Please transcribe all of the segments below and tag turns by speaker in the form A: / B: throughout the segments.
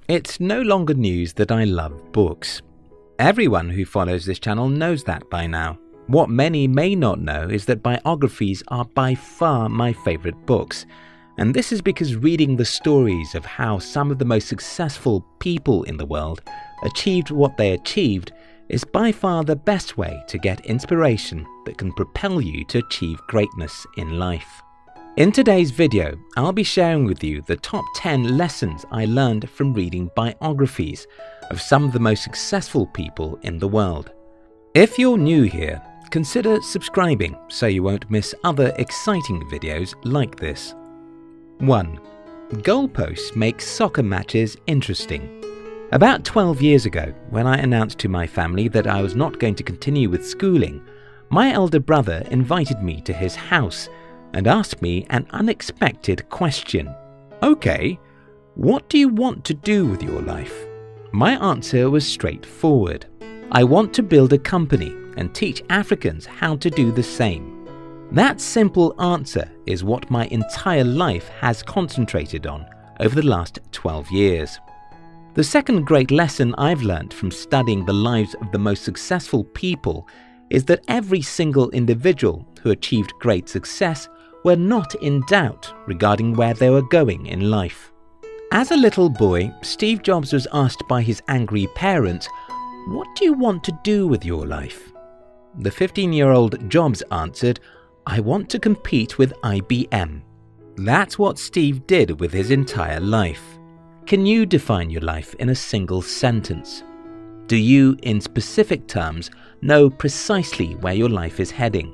A: It's no longer news that I love books. Everyone who follows this channel knows that by now. What many may not know is that biographies are by far my favorite books. And this is because reading the stories of how some of the most successful people in the world achieved what they achieved is by far the best way to get inspiration that can propel you to achieve greatness in life. In today's video, I'll be sharing with you the top 10 lessons I learned from reading biographies of some of the most successful people in the world. If you're new here, consider subscribing so you won't miss other exciting videos like this. 1. Goalposts make soccer matches interesting. About 12 years ago, when I announced to my family that I was not going to continue with schooling, my elder brother invited me to his house and asked me an unexpected question. Okay, what do you want to do with your life? My answer was straightforward. I want to build a company and teach Africans how to do the same. That simple answer is what my entire life has concentrated on over the last 12 years. The second great lesson I've learned from studying the lives of the most successful people is that every single individual who achieved great success were not in doubt regarding where they were going in life. As a little boy, Steve Jobs was asked by his angry parents, "What do you want to do with your life?" The 15-year-old Jobs answered, "I want to compete with IBM." That's what Steve did with his entire life. Can you define your life in a single sentence? Do you, in specific terms, know precisely where your life is heading?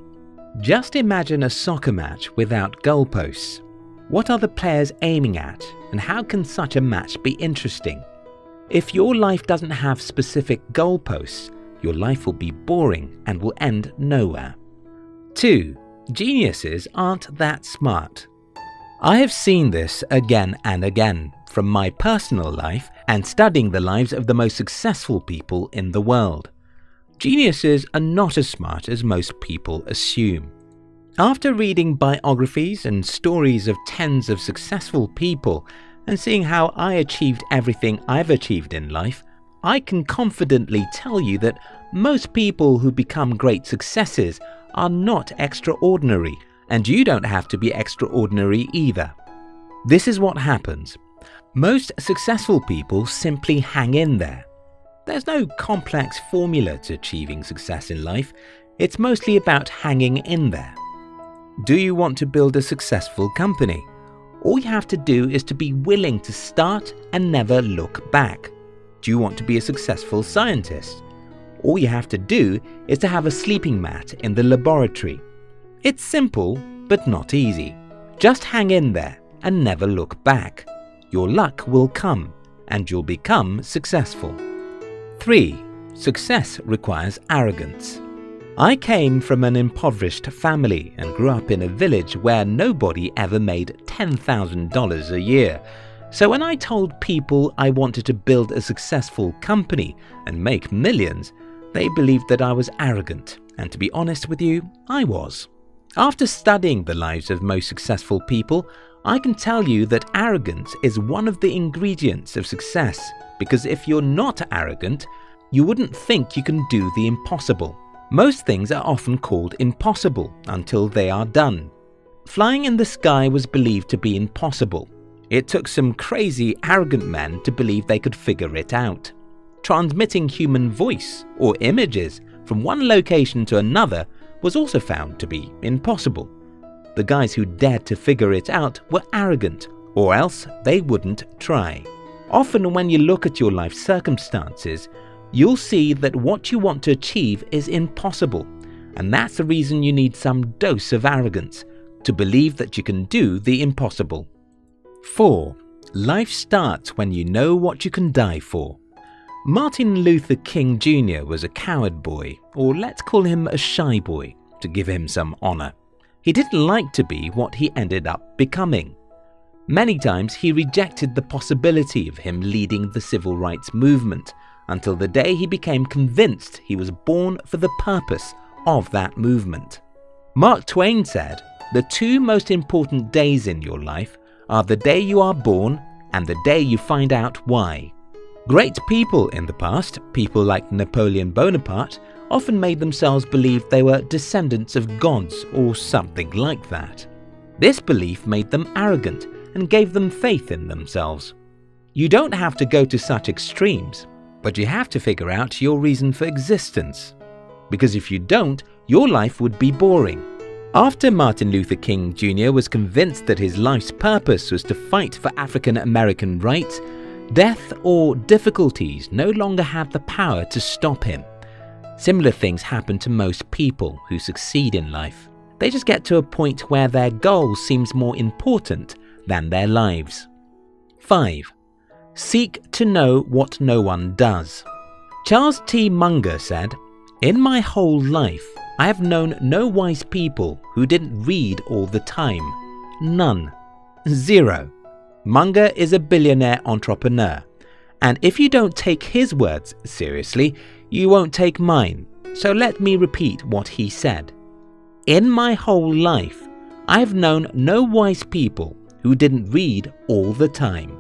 A: Just imagine a soccer match without goalposts. What are the players aiming at, and how can such a match be interesting? If your life doesn't have specific goalposts, your life will be boring and will end nowhere. 2. Geniuses aren't that smart. I have seen this again and again from my personal life and studying the lives of the most successful people in the world. Geniuses are not as smart as most people assume. After reading biographies and stories of tens of successful people and seeing how I achieved everything I've achieved in life, I can confidently tell you that most people who become great successes are not extraordinary, and you don't have to be extraordinary either. This is what happens. Most successful people simply hang in there. There's no complex formula to achieving success in life. It's mostly about hanging in there. Do you want to build a successful company? All you have to do is to be willing to start and never look back. Do you want to be a successful scientist? All you have to do is to have a sleeping mat in the laboratory. It's simple, but not easy. Just hang in there and never look back. Your luck will come and you'll become successful. 3. Success requires arrogance. I came from an impoverished family and grew up in a village where nobody ever made $10,000 a year. So when I told people I wanted to build a successful company and make millions, they believed that I was arrogant, and to be honest with you, I was. After studying the lives of most successful people, I can tell you that arrogance is one of the ingredients of success, because if you're not arrogant, you wouldn't think you can do the impossible. Most things are often called impossible until they are done. Flying in the sky was believed to be impossible. It took some crazy, arrogant men to believe they could figure it out. Transmitting human voice or images from one location to another was also found to be impossible. The guys who dared to figure it out were arrogant, or else they wouldn't try. Often when you look at your life circumstances, you'll see that what you want to achieve is impossible, and that's the reason you need some dose of arrogance, to believe that you can do the impossible. 4. Life starts when you know what you can die for. Martin Luther King Jr. was a coward boy, or let's call him a shy boy, to give him some honor. He didn't like to be what he ended up becoming. Many times he rejected the possibility of him leading the civil rights movement, until the day he became convinced he was born for the purpose of that movement. Mark Twain said, "The two most important days in your life are the day you are born and the day you find out why." Great people in the past, people like Napoleon Bonaparte, often made themselves believe they were descendants of gods or something like that. This belief made them arrogant and gave them faith in themselves. You don't have to go to such extremes, but you have to figure out your reason for existence. Because if you don't, your life would be boring. After Martin Luther King Jr. was convinced that his life's purpose was to fight for African American rights, death or difficulties no longer had the power to stop him. Similar things happen to most people who succeed in life. They just get to a point where their goal seems more important than their lives. 5. Seek to know what no one does. Charles T. Munger said, "In my whole life, I have known no wise people who didn't read all the time. None. Zero." Munger is a billionaire entrepreneur, and if you don't take his words seriously, you won't take mine. So let me repeat what he said. "In my whole life, I have known no wise people who didn't read all the time.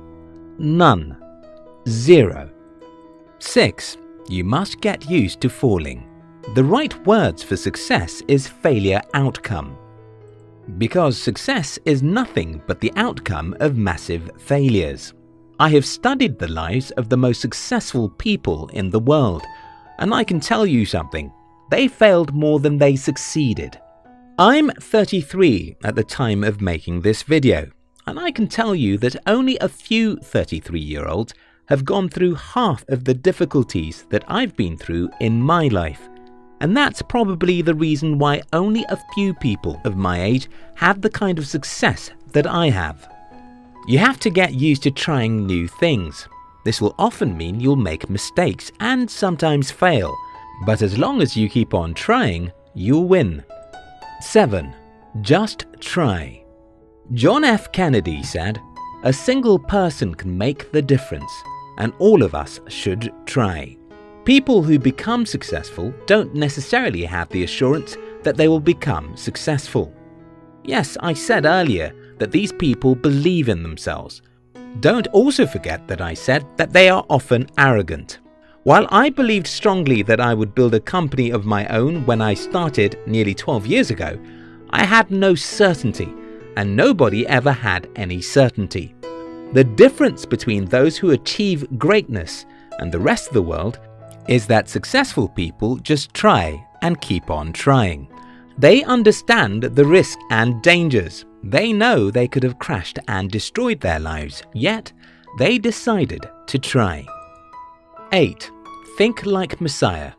A: None. Zero." 6. You must get used to falling. The right words for success is failure outcome. Because success is nothing but the outcome of massive failures. I have studied the lives of the most successful people in the world, and I can tell you something. They failed more than they succeeded. I'm 33 at the time of making this video, and I can tell you that only a few 33-year-olds have gone through half of the difficulties that I've been through in my life. And that's probably the reason why only a few people of my age have the kind of success that I have. You have to get used to trying new things. This will often mean you'll make mistakes and sometimes fail, but as long as you keep on trying, you'll win. 7. Just try. John F. Kennedy said, "A single person can make the difference, and all of us should try." People who become successful don't necessarily have the assurance that they will become successful. Yes, I said earlier that these people believe in themselves. Don't also forget that I said that they are often arrogant. While I believed strongly that I would build a company of my own when I started nearly 12 years ago, I had no certainty, and nobody ever had any certainty. The difference between those who achieve greatness and the rest of the world is that successful people just try and keep on trying. They understand the risk and dangers. They know they could have crashed and destroyed their lives, yet they decided to try. 8. Think like Messiah.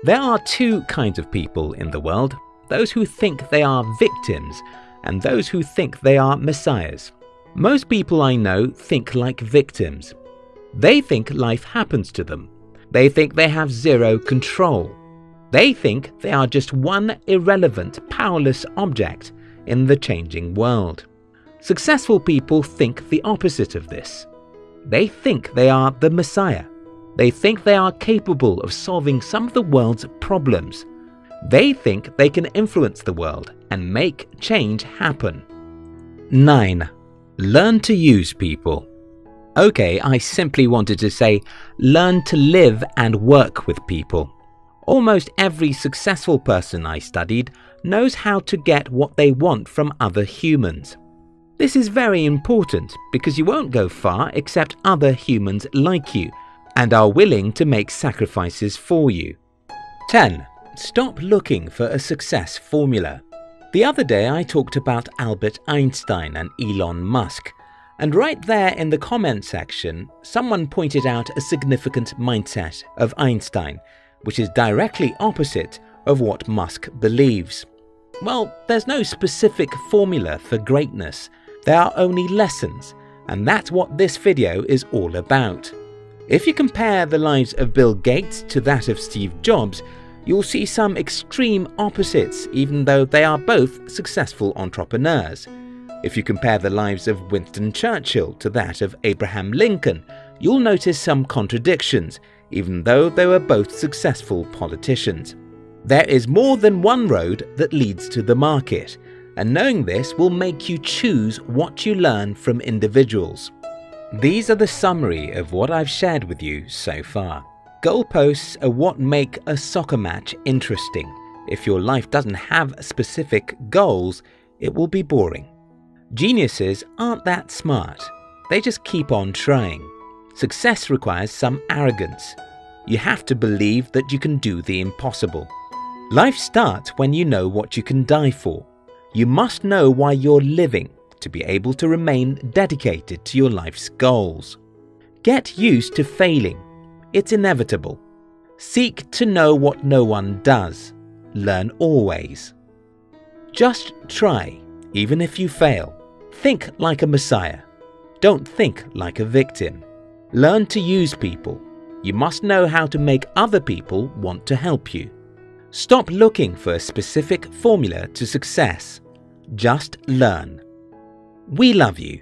A: There are two kinds of people in the world, those who think they are victims and those who think they are messiahs. Most people I know think like victims. They think life happens to them. They think they have zero control. They think they are just one irrelevant, powerless object in the changing world. Successful people think the opposite of this. They think they are the Messiah. They think they are capable of solving some of the world's problems. They think they can influence the world and make change happen. 9. Learn to use people. Okay, I simply wanted to say, learn to live and work with people. Almost every successful person I studied knows how to get what they want from other humans. This is very important because you won't go far except other humans like you and are willing to make sacrifices for you. 10. Stop looking for a success formula. The other day I talked about Albert Einstein and Elon Musk. And right there in the comment section, someone pointed out a significant mindset of Einstein, which is directly opposite of what Musk believes. Well, there's no specific formula for greatness. There are only lessons, and that's what this video is all about. If you compare the lives of Bill Gates to that of Steve Jobs, you'll see some extreme opposites, even though they are both successful entrepreneurs. If you compare the lives of Winston Churchill to that of Abraham Lincoln, you'll notice some contradictions, even though they were both successful politicians. There is more than one road that leads to the market, and knowing this will make you choose what you learn from individuals. These are the summary of what I've shared with you so far. Goalposts are what make a soccer match interesting. If your life doesn't have specific goals, it will be boring. Geniuses aren't that smart. They just keep on trying. Success requires some arrogance. You have to believe that you can do the impossible. Life starts when you know what you can die for. You must know why you're living to be able to remain dedicated to your life's goals. Get used to failing. It's inevitable. Seek to know what no one does. Learn always. Just try, even if you fail. Think like a messiah. Don't think like a victim. Learn to use people. You must know how to make other people want to help you. Stop looking for a specific formula to success. Just learn. We love you.